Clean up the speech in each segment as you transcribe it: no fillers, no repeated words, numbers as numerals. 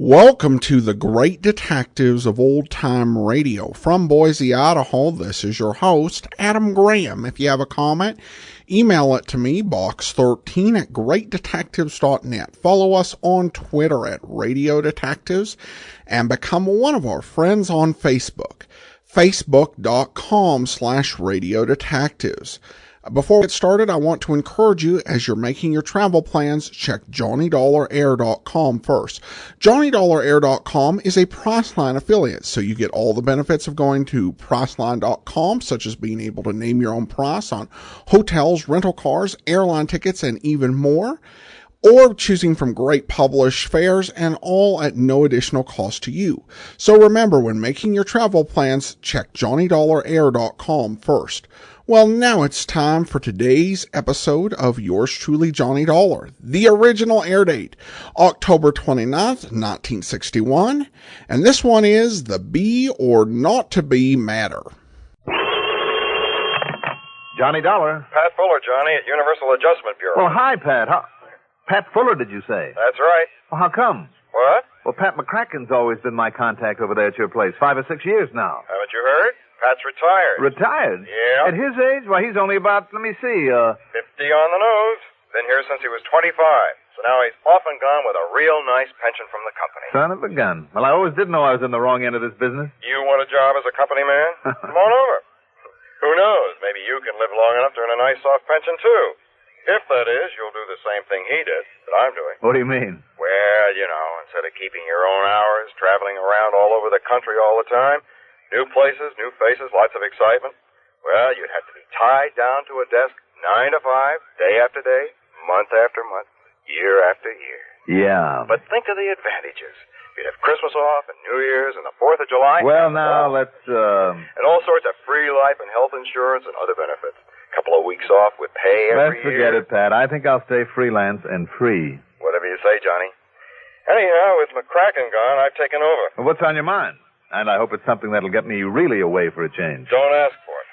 Welcome to the Great Detectives of Old Time Radio. From Boise, Idaho, this is your host, Adam Graham. If you have a comment, email it to me, box13 at greatdetectives.net. Follow us on Twitter at Radio Detectives and become one of our friends on Facebook, facebook.com/Radio Detectives. Before we get started, I want to encourage you, as you're making your travel plans, check JohnnyDollarAir.com first. JohnnyDollarAir.com is a Priceline affiliate, so you get all the benefits of going to Priceline.com, such as being able to name your own price on hotels, rental cars, airline tickets, and even more, or choosing from great published fares, and all at no additional cost to you. So remember, when making your travel plans, check JohnnyDollarAir.com first. Well, now it's time for today's episode of Yours Truly, Johnny Dollar. The original air date, October 29th, 1961. And this one is the Be or Not to Be Matter. Johnny Dollar. Pat Fuller, Johnny, at Universal Adjustment Bureau. Well, hi, Pat. Pat Fuller, did you say? That's right. Well, how come? What? Well, Pat McCracken's always been my contact over there at your place, 5 or 6 years now. Haven't you heard? Pat's retired. Retired? Yeah. At his age? Well, he's only about, 50 on the nose. Been here since he was 25. So now he's off and gone with a real nice pension from the company. Son of a gun. Well, I always did know I was in the wrong end of this business. You want a job as a company man? Come on over. Who knows? Maybe you can live long enough to earn a nice soft pension, too. If that is, you'll do the same thing he did that I'm doing. What do you mean? Well, instead of keeping your own hours, traveling around all over the country all the time, new places, new faces, lots of excitement. Well, you'd have to be tied down to a desk 9 to 5, day after day, month after month, year after year. Yeah. But think of the advantages. You'd have Christmas off and New Year's and the 4th of July. Well, now, let's, And all sorts of free life and health insurance and other benefits. A couple of weeks off with pay every Let's forget year. it, Pat. I think I'll stay freelance and free. Whatever you say, Johnny. Anyhow, with McCracken gone, I've taken over. Well, what's on your mind? And I hope it's something that'll get me really away for a change. Don't ask for it.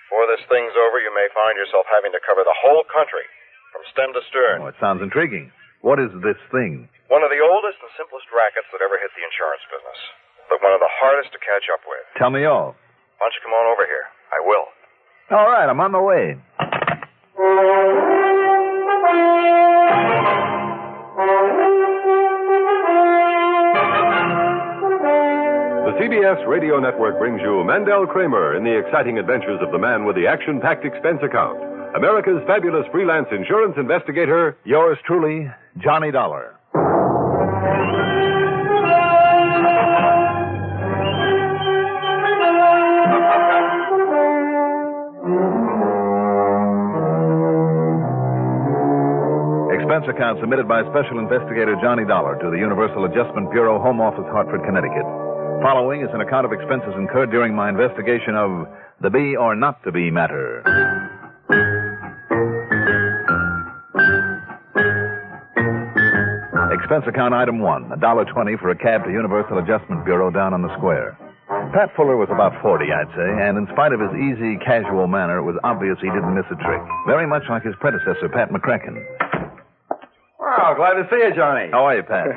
Before this thing's over, you may find yourself having to cover the whole country, from stem to stern. Oh, it sounds intriguing. What is this thing? One of the oldest and simplest rackets that ever hit the insurance business, but one of the hardest to catch up with. Tell me all. Why don't you come on over here? I will. All right, I'm on my way. The CBS Radio Network brings you Mandel Kramer in the exciting adventures of the man with the action-packed expense account. America's fabulous freelance insurance investigator, Yours truly, Johnny Dollar. Expense account submitted by Special Investigator Johnny Dollar to the Universal Adjustment Bureau, Home Office, Hartford, Connecticut. Following is an account of expenses incurred during my investigation of the Be or Not to Be matter. Expense account item 1, $1.20 for a cab to Universal Adjustment Bureau down on the square. Pat Fuller was about 40, I'd say, and in spite of his easy, casual manner, it was obvious he didn't miss a trick. Very much like his predecessor, Pat McCracken. Wow, glad to see you, Johnny. How are you, Pat?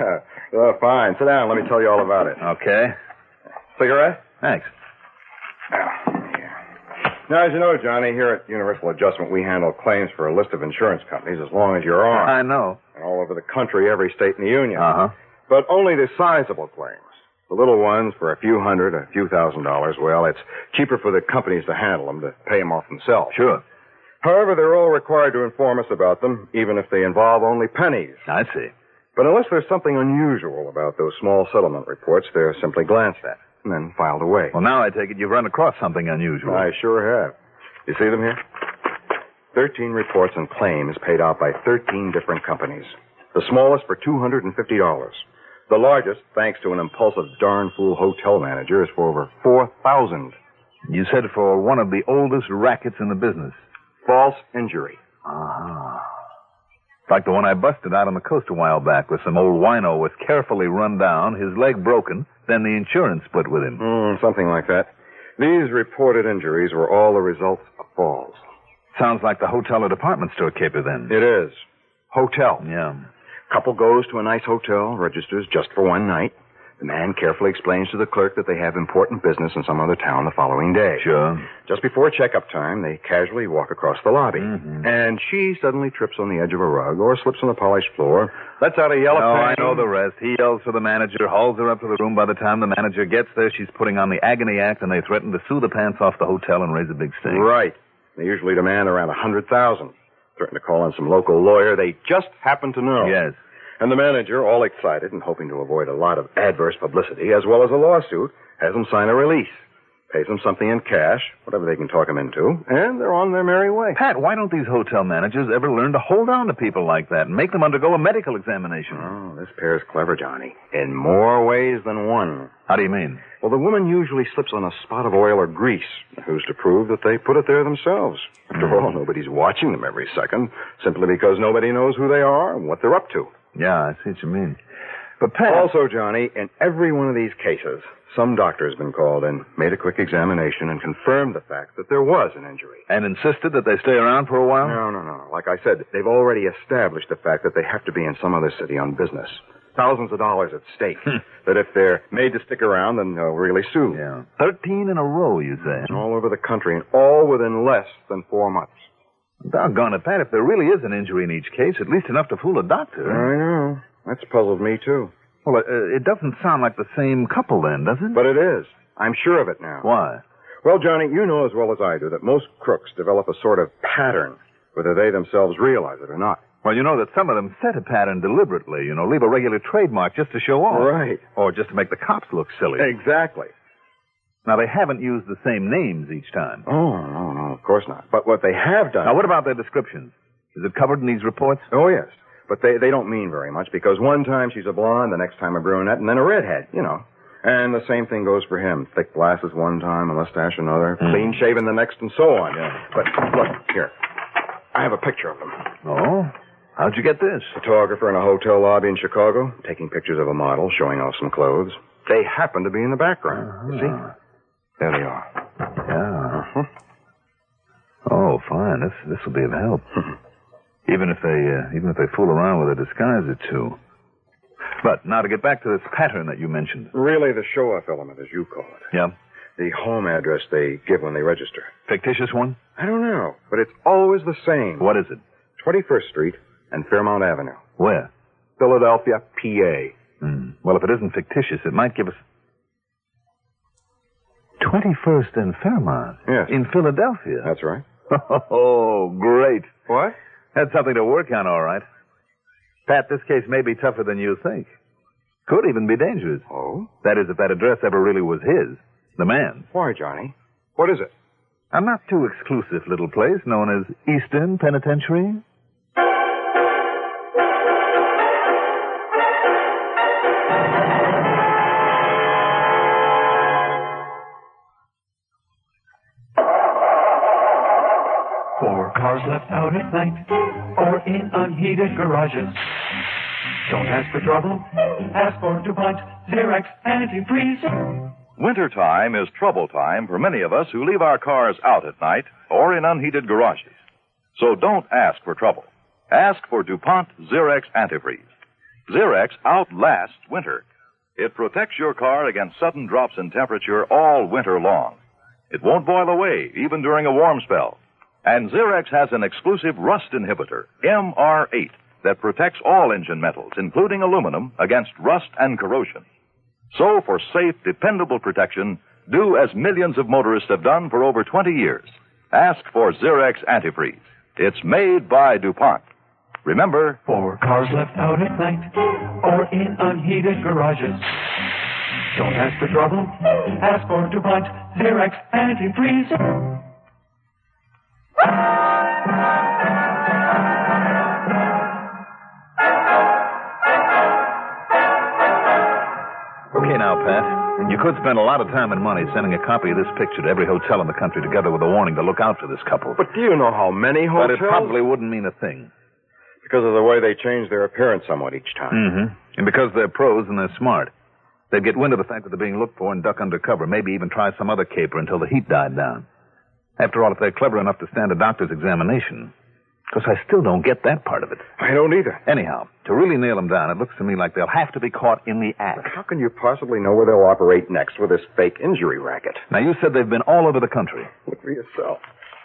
Fine. Sit down. Let me tell you all about it. Okay. Cigarette? Thanks. Now, as you know, Johnny, here at Universal Adjustment, we handle claims for a list of insurance companies as long as you're on. I know. And all over the country, every state in the union. Uh-huh. But only the sizable claims. The little ones for a few $100, a few $1,000s, well, it's cheaper for the companies to handle them, to pay them off themselves. Sure. However, they're all required to inform us about them, even if they involve only pennies. I see. But unless there's something unusual about those small settlement reports, they're simply glanced at and then filed away. Well, now I take it you've run across something unusual. I sure have. You see them here? 13 reports and claims paid out by 13 different companies. The smallest for $250. The largest, thanks to an impulsive darn fool hotel manager, is for over $4,000. You said for one of the oldest rackets in the business. False injury. Ah. Like the one I busted out on the coast a while back, where some old wino was carefully run down, his leg broken, then the insurance split with him. Something like that. These reported injuries were all the results of falls. Sounds like the hotel or department store caper, then. It is. Hotel. Yeah. Couple goes to a nice hotel, registers just for one night. The man carefully explains to the clerk that they have important business in some other town the following day. Sure. Just before checkup time, they casually walk across the lobby. Mm-hmm. And she suddenly trips on the edge of a rug or slips on the polished floor, lets out a yell of I pain. know the rest. He yells for the manager, hauls her up to the room. By the time the manager gets there, she's putting on the agony act, and they threaten to sue the pants off the hotel and raise a big stink. Right. They usually demand around $100,000. Threaten to call in some local lawyer they just happen to know. Yes. And the manager, all excited and hoping to avoid a lot of adverse publicity, as well as a lawsuit, has them sign a release. Pays them something in cash, whatever they can talk them into, and they're on their merry way. Pat, why don't these hotel managers ever learn to hold on to people like that and make them undergo a medical examination? Oh, this pair's clever, Johnny. In more ways than one. How do you mean? Well, the woman usually slips on a spot of oil or grease. Who's to prove that they put it there themselves? After all, nobody's watching them every second, simply because nobody knows who they are and what they're up to. Yeah, I see what you mean. But Pat... Also, Johnny, in every one of these cases, some doctor's been called and made a quick examination and confirmed the fact that there was an injury. And insisted that they stay around for a while? No. Like I said, they've already established the fact that they have to be in some other city on business. Thousands of dollars at stake. That if they're made to stick around, then they'll really sue. Yeah. 13 in a row, you say? All over the country, and all within less than 4 months. Doggone it, Pat. If there really is an injury in each case, at least enough to fool a doctor. I know. That's puzzled me, too. Well, it doesn't sound like the same couple then, does it? But it is. I'm sure of it now. Why? Well, Johnny, you know as well as I do that most crooks develop a sort of pattern, whether they themselves realize it or not. Well, you know that some of them set a pattern deliberately, leave a regular trademark just to show off. Right. Or just to make the cops look silly. Exactly. Now, they haven't used the same names each time. Oh, no, of course not. But what they have done... Now, what about their descriptions? Is it covered in these reports? Oh, yes. But they don't mean very much, because one time she's a blonde, the next time a brunette, and then a redhead, And the same thing goes for him. Thick glasses one time, a mustache another, clean shaven the next, and so on. Yeah. But, look, here. I have a picture of them. Oh? How'd you get this? Photographer in a hotel lobby in Chicago, taking pictures of a model, showing off some clothes. They happen to be in the background. You see? There they are. Yeah. Oh, fine. This will be of help. Even if they fool around with a disguise or two. But now to get back to this pattern that you mentioned. Really the show-off element, as you call it. Yeah. The home address they give when they register. Fictitious one? I don't know, but it's always the same. What is it? 21st Street and Fairmount Avenue. Where? Philadelphia, PA. Well, if it isn't fictitious, it might give us... 21st and Fairmount? Yes. In Philadelphia? That's right. Oh, great. What? That's something to work on, all right. Pat, this case may be tougher than you think. Could even be dangerous. Oh? That is, if that address ever really was his, the man's. Why, Johnny? What is it? A not too exclusive little place known as Eastern Penitentiary. For cars left out at night or in unheated garages. Don't ask for trouble. Ask for DuPont Xerox Antifreeze. Wintertime is trouble time for many of us who leave our cars out at night or in unheated garages. So don't ask for trouble. Ask for DuPont Xerox Antifreeze. Xerox outlasts winter. It protects your car against sudden drops in temperature all winter long. It won't boil away even during a warm spell. And Xerox has an exclusive rust inhibitor, MR8, that protects all engine metals, including aluminum, against rust and corrosion. So, for safe, dependable protection, do as millions of motorists have done for over 20 years. Ask for Xerox Antifreeze. It's made by DuPont. Remember, For cars left out at night or in unheated garages. Don't ask for trouble. Ask for DuPont Xerox Antifreeze. Okay, now, Pat. You could spend a lot of time and money sending a copy of this picture to every hotel in the country together with a warning to look out for this couple. But do you know how many hotels? But it probably wouldn't mean a thing. Because of the way they change their appearance somewhat each time. Mm-hmm. And because they're pros and they're smart. They'd get wind of the fact that they're being looked for and duck under cover, maybe even try some other caper until the heat died down. After all, if they're clever enough to stand a doctor's examination, Because I still don't get that part of it. I don't either. Anyhow, to really nail them down, it looks to me like they'll have to be caught in the act. But how can you possibly know where they'll operate next with this fake injury racket? Now, you said they've been all over the country. Look for yourself.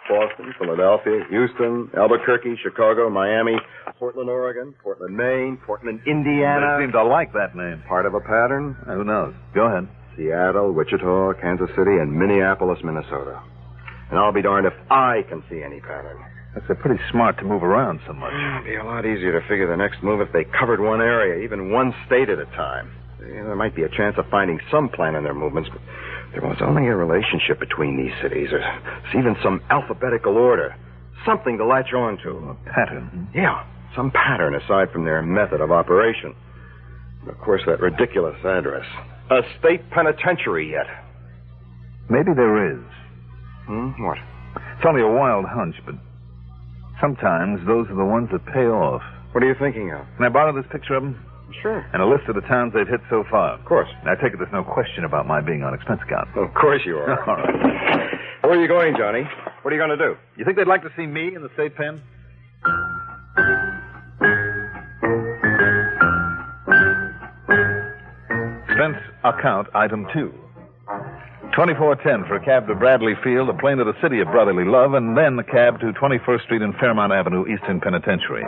Boston, Philadelphia, Houston, Albuquerque, Chicago, Miami, Portland, Oregon, Portland, Maine, Portland, Indiana. They seem to like that name. Part of a pattern? Who knows? Go ahead. Seattle, Wichita, Kansas City, and Minneapolis, Minnesota. And I'll be darned if I can see any pattern. That's pretty smart to move around so much. It'd be a lot easier to figure the next move if they covered one area, even one state at a time. There might be a chance of finding some plan in their movements, but there was only a relationship between these cities, or even some alphabetical order. Something to latch on to. A pattern? Yeah, some pattern aside from their method of operation. And of course, that ridiculous address. A state penitentiary yet. Maybe there is. What? It's only a wild hunch, but sometimes those are the ones that pay off. What are you thinking of? Can I borrow this picture of them? Sure. And a list of the towns they've hit so far. Of course. I take it there's no question about my being on expense account. Of course you are. All right. Where are you going, Johnny? What are you going to do? You think they'd like to see me in the state pen? Expense account item 2. 2410 for a cab to Bradley Field, a plane to the city of brotherly love, and then a cab to 21st Street and Fairmount Avenue, Eastern Penitentiary.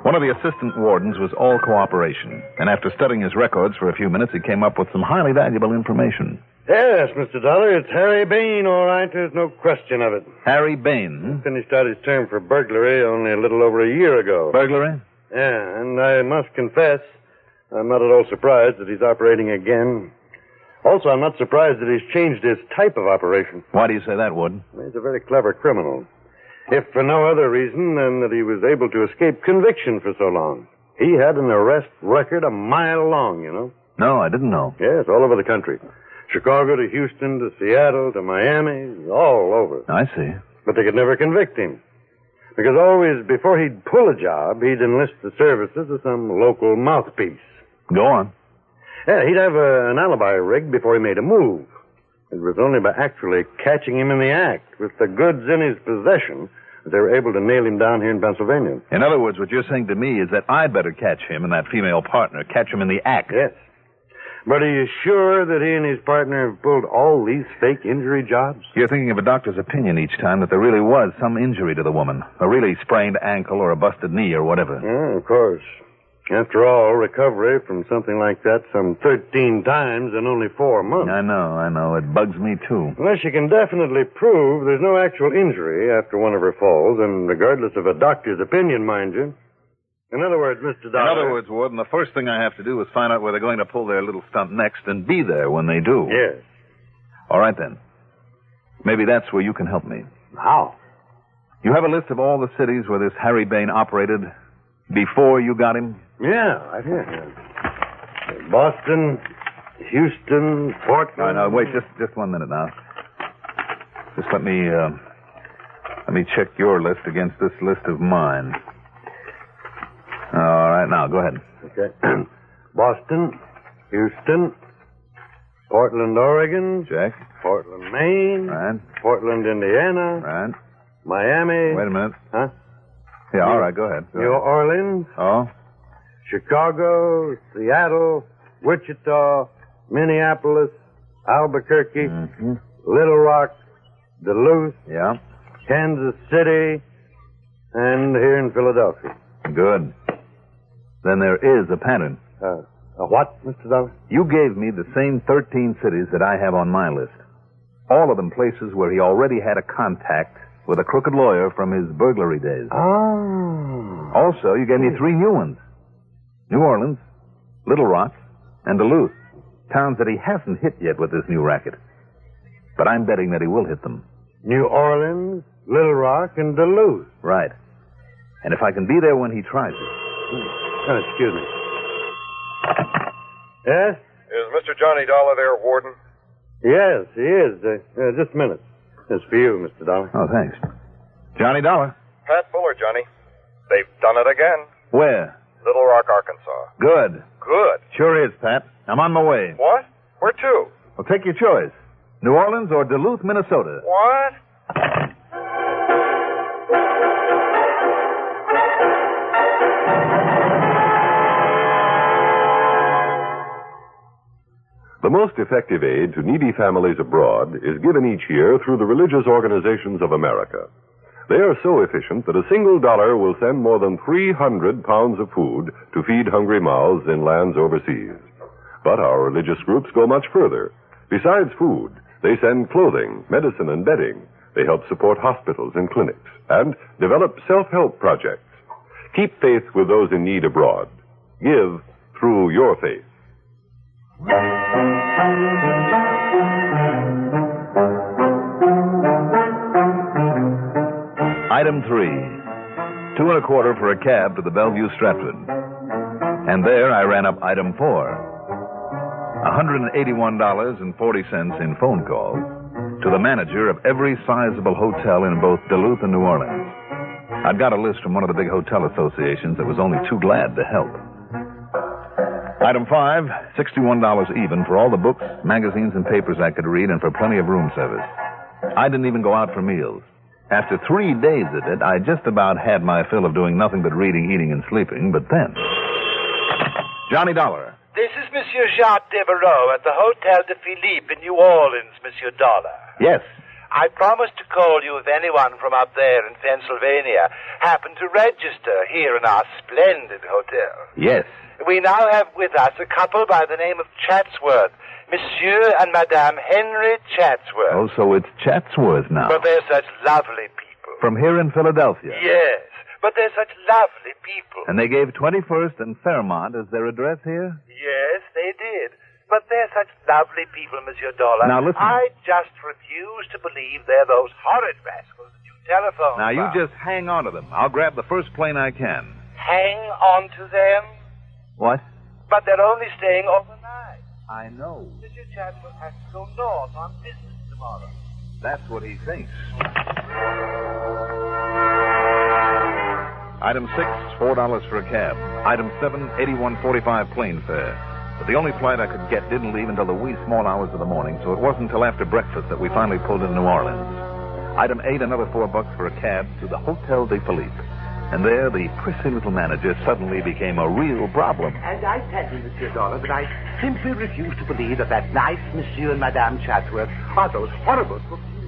One of the assistant wardens was all cooperation, and after studying his records for a few minutes, he came up with some highly valuable information. Yes, Mr. Dollar, it's Harry Bain, all right. There's no question of it. Harry Bain? Finished out his term for burglary only a little over a year ago. Burglary? Yeah, and I must confess, I'm not at all surprised that he's operating again. Also, I'm not surprised that he's changed his type of operation. Why do you say that, Warden? He's a very clever criminal. If for no other reason than that he was able to escape conviction for so long. He had an arrest record a mile long, you know. No, I didn't know. Yes, all over the country. Chicago to Houston to Seattle to Miami, all over. I see. But they could never convict him. Because always, before he'd pull a job, he'd enlist the services of some local mouthpiece. Go on. Yeah, he'd have an alibi rigged before he made a move. It was only by actually catching him in the act, with the goods in his possession, that they were able to nail him down here in Pennsylvania. In other words, what you're saying to me is that I'd better catch him and that female partner, catch him in the act. Yes. But are you sure that he and his partner have pulled all these fake injury jobs? You're thinking of a doctor's opinion each time that there really was some injury to the woman. A really sprained ankle or a busted knee or whatever. Yeah, of course. After all, recovery from something like that some 13 times in only 4 months. I know. It bugs me, too. Unless you can definitely prove there's no actual injury after one of her falls, and regardless of a doctor's opinion, mind you. In other words, Mr. Dollar... In other words, Warden, the first thing I have to do is find out where they're going to pull their little stunt next and be there when they do. Yes. All right, then. Maybe that's where you can help me. How? You have a list of all the cities where this Harry Bain operated before you got him? Yeah, right here. Boston, Houston, Portland... No, wait, just 1 minute now. Just let me check your list against this list of mine. All right, now, go ahead. Okay. Boston, Houston, Portland, Oregon. Check. Portland, Maine. Right. Portland, Indiana. Right. Miami. Wait a minute. Huh? Yeah, all right, go ahead. New Orleans. Oh? Chicago, Seattle, Wichita, Minneapolis, Albuquerque, Little Rock, Duluth, Yeah. Kansas City, and here in Philadelphia. Good. Then there is a pattern. A what, Mr. Dollar? You gave me the same 13 cities that I have on my list. All of them places where he already had a contact with a crooked lawyer from his burglary days. Oh. Also, you gave me 3 new ones. New Orleans, Little Rock, and Duluth. Towns that he hasn't hit yet with this new racket. But I'm betting that he will hit them. New Orleans, Little Rock, and Duluth. Right. And if I can be there when he tries it. Oh, excuse me. Yes? Is Mr. Johnny Dollar there, Warden? Yes, he is. Just a minute. It's for you, Mr. Dollar. Oh, thanks. Johnny Dollar. Pat Fuller, Johnny. They've done it again. Where? Little Rock, Arkansas. Good. Good. Sure is, Pat. I'm on my way. What? Where to? Well, take your choice. New Orleans or Duluth, Minnesota. What? The most effective aid to needy families abroad is given each year through the religious organizations of America. They are so efficient that a single dollar will send more than 300 pounds of food to feed hungry mouths in lands overseas. But our religious groups go much further. Besides food, they send clothing, medicine, and bedding. They help support hospitals and clinics and develop self-help projects. Keep faith with those in need abroad. Give through your faith. Item 3, $2 1/4 for a cab to the Bellevue Stratford. And there I ran up item 4, $181.40 in phone calls to the manager of every sizable hotel in both Duluth and New Orleans. I'd got a list from one of the big hotel associations that was only too glad to help. Item 5, $61 even for all the books, magazines, and papers I could read and for plenty of room service. I didn't even go out for meals. After 3 days of it, I just about had my fill of doing nothing but reading, eating, and sleeping, but then... Johnny Dollar. This is Monsieur Jacques Devereaux at the Hotel de Philippe in New Orleans, Monsieur Dollar. Yes. I promised to call you if anyone from up there in Pennsylvania happened to register here in our splendid hotel. Yes. We now have with us a couple by the name of Chatsworth, Monsieur and Madame Henry Chatsworth. Oh, so it's Chatsworth now. But they're such lovely people. From here in Philadelphia. Yes, but they're such lovely people. And they gave 21st and Fairmont as their address here? Yes, they did. But they're such lovely people, Monsieur Dollar. Now, listen. I just refuse to believe they're those horrid rascals that you telephoned Now, you about. just hang on to them. I'll grab the first plane I can. Hang on to them? What? But they're only staying overnight. I know. Monsieur Chatsworth has to go north on business tomorrow. That's what he thinks. Item 6, $4 for a cab. Item 7, $81.45 plane fare. But the only flight I could get didn't leave until the wee small hours of the morning, so it wasn't until after breakfast that we finally pulled into New Orleans. Item 8, another $4 for a cab to the Hotel de Philippe. And there, the prissy little manager suddenly became a real problem. And I tell you, Monsieur Dollar, that I simply refuse to believe that nice Monsieur and Madame Chatsworth are those horrible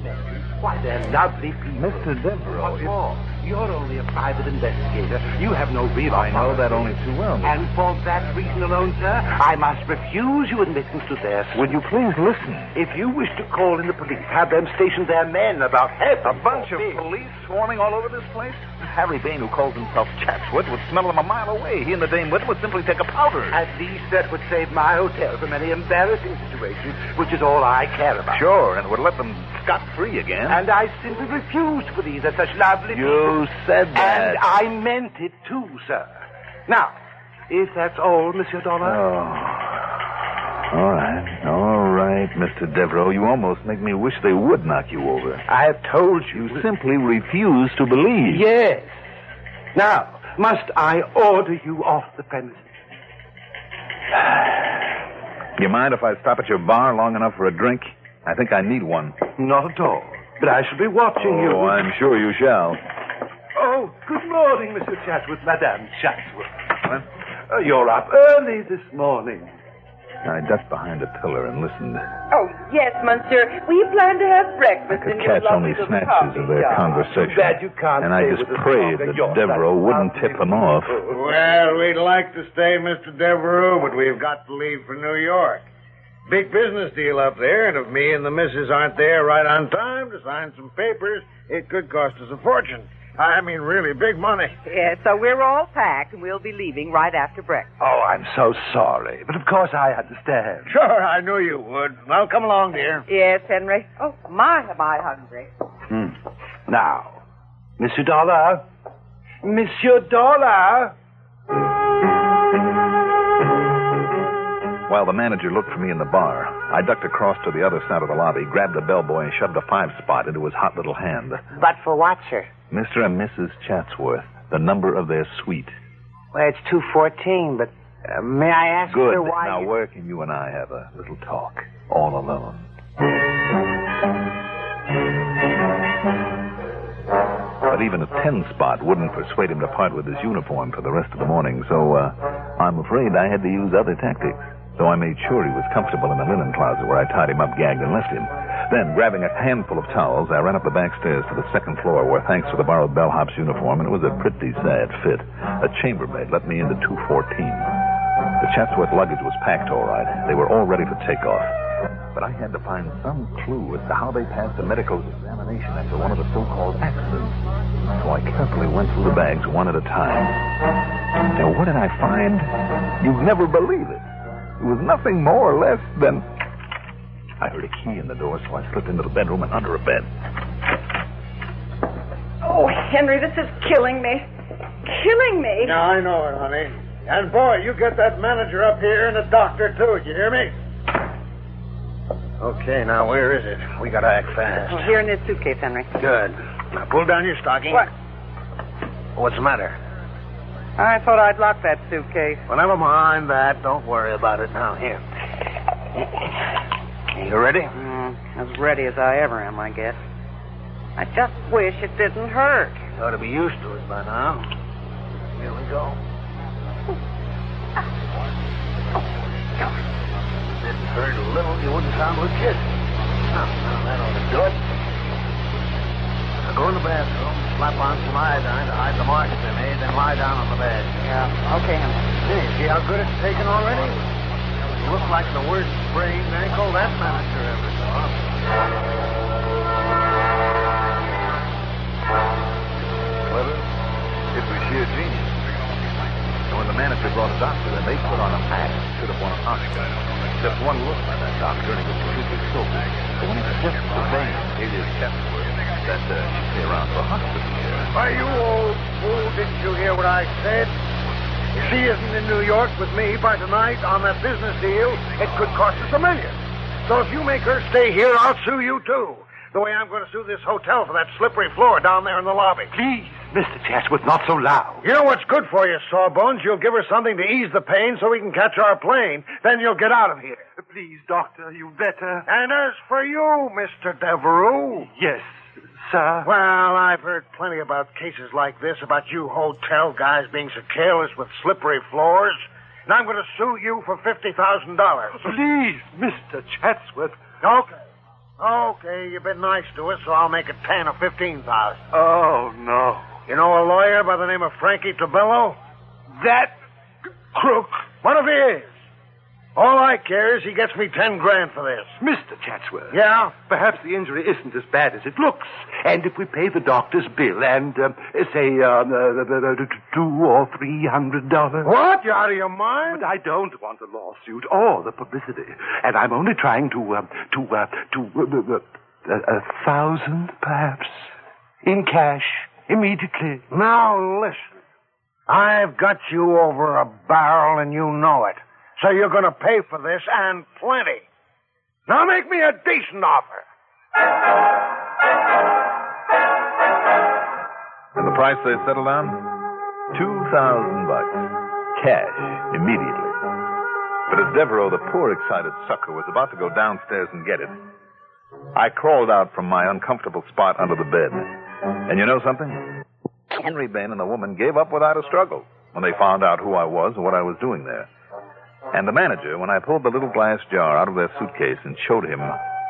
men. Why, they're lovely people. Mr. Devereaux. What's more, you're only a private investigator. You have no real I know authority. that only too well. And for that reason alone, sir, I must refuse you admittance to their... Would you please listen? If you wish to call in the police, have them station their men about heaven. A bunch of police swarming all over this place? Harry Bain, who calls himself Chatsworth, would smell them a mile away. He and the Dame Whit would simply take a powder. At least that would save my hotel from any embarrassing situation, which is all I care about. Sure, and it would let them scot-free again. And I simply refuse to believe that such lovely people... You said that. And I meant it too, sir. Now, if that's all, Monsieur Dollar... Oh. All right, Mr. Devereaux. You almost make me wish they would knock you over. I have told you... You simply refuse to believe. Yes. Now, must I order you off the premises? You mind if I stop at your bar long enough for a drink? I think I need one. Not at all. But I shall be watching you. Oh, I'm sure you shall. Oh, good morning, Mr. Chatsworth, Madame Chatsworth. You're up early this morning. I ducked behind a pillar and listened. Oh, yes, monsieur. We plan to have breakfast I could in your catch only lovely little snatches of their coffee shop. conversation. Too bad you can't and I stay just with us prayed longer. that You're Devereaux such wouldn't tip them off. Well, we'd like to stay, Mr. Devereaux, but we've got to leave for New York. Big business deal up there, and if me and the missus aren't there right on time to sign some papers, it could cost us a fortune. I mean, really big money. Yes, so we're all packed, and we'll be leaving right after breakfast. Oh, I'm so sorry. But of course I understand. Sure, I knew you would. Well, come along, dear. Yes, Henry. Oh, my, am I hungry. Now, Monsieur Dollar. Monsieur Dollar. While the manager looked for me in the bar, I ducked across to the other side of the lobby, grabbed the bellboy, and shoved a 5-spot into his hot little hand. But for what, sir? Mr. and Mrs. Chatsworth, the number of their suite. Well, it's 2:14, but may I ask, Good. sir, why... Now, where can you and I have a little talk, all alone? But even even a 10 spot wouldn't persuade him to part with his uniform for the rest of the morning, so I'm afraid I had to use other tactics. So I made sure he was comfortable in the linen closet where I tied him up, gagged, and left him. Then, grabbing a handful of towels, I ran up the back stairs to the second floor where, thanks to the borrowed bellhop's uniform, and it was a pretty sad fit, a chambermaid let me into 214. The Chatsworth luggage was packed all right. They were all ready for takeoff. But I had to find some clue as to how they passed the medical examination after one of the so-called accidents. So I carefully went through the bags one at a time. Now, what did I find? You'd never believe it. It was nothing more or less than... I heard a key in the door, so I slipped into the bedroom and under a bed. Oh, Henry, this is killing me. Killing me. Yeah, I know it, honey. And, boy, you get that manager up here and a doctor, too. Did you hear me? Okay, now, where is it? We gotta act fast. Oh, here in this suitcase, Henry. Good. Now, pull down your stocking. What? What's the matter? I thought I'd lock that suitcase. Well, never mind that. Don't worry about it now. Here. You ready? As ready as I ever am, I guess. I just wish it didn't hurt. You ought to be used to it by now. Here we go. Didn't hurt a little, you wouldn't sound legit. Now, that ought to do it. Now, go in the bathroom, slap on some iodine to hide the marks they made, then lie down on the bed. Yeah, okay, Henry. Hey, see how good it's taken already? You look like the worst sprained ankle that manager ever saw. Clever. It was sheer genius. And when the manager brought a doctor, then they put on a mask. Should have won an Oscar. Just one look by that doctor, and he was completely sober. So when he suggested to Bain, alias Chatsworth, that she'd stay around for hospital care. Why, you old fool, didn't you hear what I said? If she isn't in New York with me by tonight on that business deal, it could cost us $1 million. So if you make her stay here, I'll sue you, too. The way I'm going to sue this hotel for that slippery floor down there in the lobby. Please, Mr. Chatsworth, not so loud. You know what's good for you, Sawbones? You'll give her something to ease the pain so we can catch our plane. Then you'll get out of here. Please, Doctor, you better. And as for you, Mr. Devereux... Yes, sir. Well, I've heard plenty about cases like this, about you hotel guys being so careless with slippery floors. And I'm going to sue you for $50,000. Please, Mr. Chatsworth. Okay, you've been nice to us, so I'll make it 10 or 15,000. Oh, no. You know a lawyer by the name of Frankie Tabello? That crook. What if he is? All I care is he gets me $10,000 for this. Mr. Chatsworth. Yeah? Perhaps the injury isn't as bad as it looks. And if we pay the doctor's bill and, say, $200 or $300... What? You out of your mind? But I don't want a lawsuit or the publicity. And I'm only trying to 1,000, perhaps, in cash, immediately. Now, listen. I've got you over a barrel and you know it. So you're going to pay for this, and plenty. Now make me a decent offer. And the price they settled on? $2,000. Cash, immediately. But as Devereaux, the poor excited sucker, was about to go downstairs and get it, I crawled out from my uncomfortable spot under the bed. And you know something? Henry Bain and the woman gave up without a struggle when they found out who I was and what I was doing there. And the manager, when I pulled the little glass jar out of their suitcase and showed him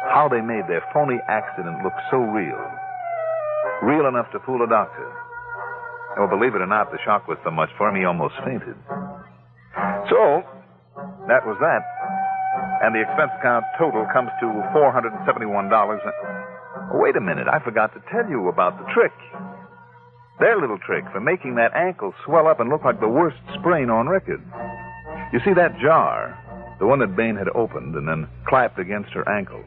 how they made their phony accident look so real. Real enough to fool a doctor. Well, believe it or not, the shock was so much for him he almost fainted. So, that was that. And the expense account total comes to $471. Wait a minute, I forgot to tell you about the trick. Their little trick for making that ankle swell up and look like the worst sprain on record. You see, that jar, the one that Bain had opened and then clapped against her ankle,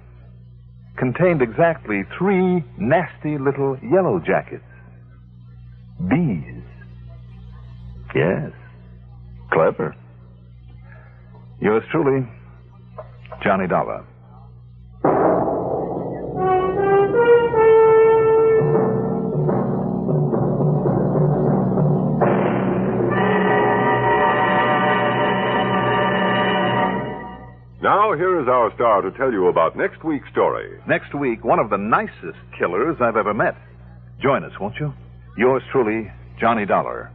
contained exactly 3 nasty little yellow jackets. Bees. Yes. Clever. Yours truly, Johnny Dollar. Now, here is our star to tell you about next week's story. Next week, one of the nicest killers I've ever met. Join us, won't you? Yours truly, Johnny Dollar.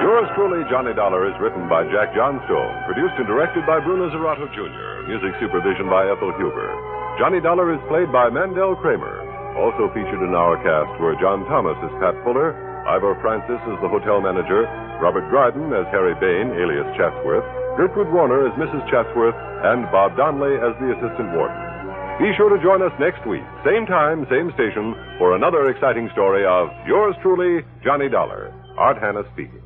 Yours truly, Johnny Dollar, is written by Jack Johnstone, produced and directed by Bruno Zerato Jr., music supervision by Ethel Huber. Johnny Dollar is played by Mandel Kramer. Also featured in our cast were John Thomas as Pat Fuller, Ivor Francis as the hotel manager, Robert Dryden as Harry Bain, alias Chatsworth, Gertrude Warner as Mrs. Chatsworth, and Bob Donnelly as the assistant warden. Be sure to join us next week, same time, same station, for another exciting story of yours truly, Johnny Dollar. Art Hanna speaking.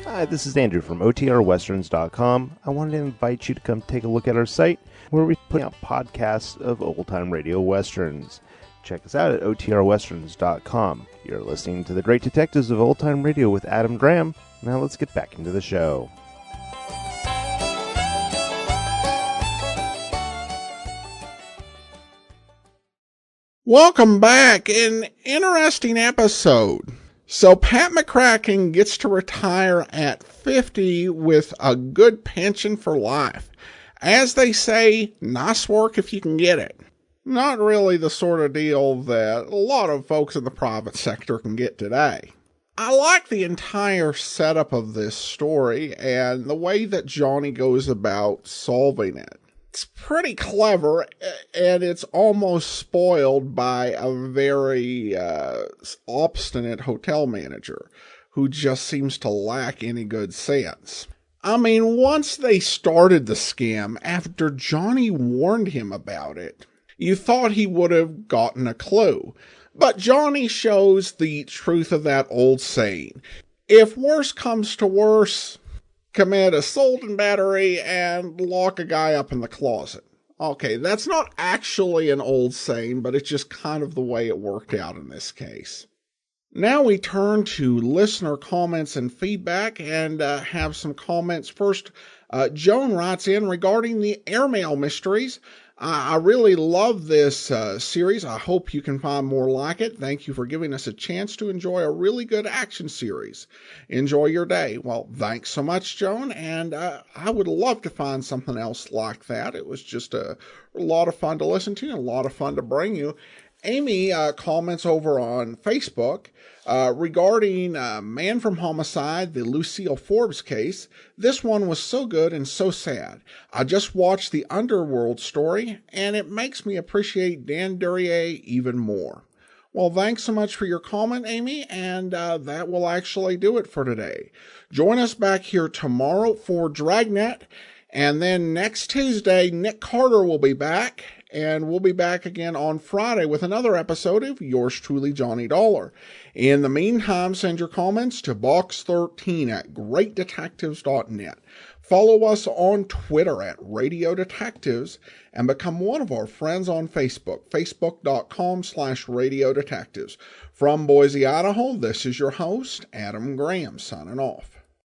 Hi, this is Andrew from OTRWesterns.com. I wanted to invite you to come take a look at our site where we put out podcasts of old-time radio westerns. Check us out at OTRWesterns.com. You're listening to The Great Detectives of Old Time Radio with Adam Graham. Now let's get back into the show. Welcome back. An interesting episode. So Pat McCracken gets to retire at 50 with a good pension for life. As they say, nice work if you can get it. Not really the sort of deal that a lot of folks in the private sector can get today. I like the entire setup of this story and the way that Johnny goes about solving it. It's pretty clever, and it's almost spoiled by a very obstinate hotel manager who just seems to lack any good sense. I mean, once they started the scam, after Johnny warned him about it, you thought he would have gotten a clue. But Johnny shows the truth of that old saying. If worse comes to worse, commit assault and battery and lock a guy up in the closet. Okay, that's not actually an old saying, but it's just kind of the way it worked out in this case. Now we turn to listener comments and feedback and have some comments. First, Joan writes in regarding the airmail mysteries. I really love this series. I hope you can find more like it. Thank you for giving us a chance to enjoy a really good action series. Enjoy your day. Well, thanks so much, Joan, and I would love to find something else like that. It was just a lot of fun to listen to and a lot of fun to bring you. Amy comments over on Facebook regarding Man from Homicide, the Lucille Forbes case. This one was so good and so sad. I just watched the Underworld story, and it makes me appreciate Dan Duryea even more. Well, thanks so much for your comment, Amy, and that will actually do it for today. Join us back here tomorrow for Dragnet, and then next Tuesday, Nick Carter will be back. And we'll be back again on Friday with another episode of Yours Truly, Johnny Dollar. In the meantime, send your comments to box13 at greatdetectives.net. Follow us on Twitter at Radio Detectives and become one of our friends on Facebook, facebook.com/Radio Detectives. From Boise, Idaho, this is your host, Adam Graham, signing off.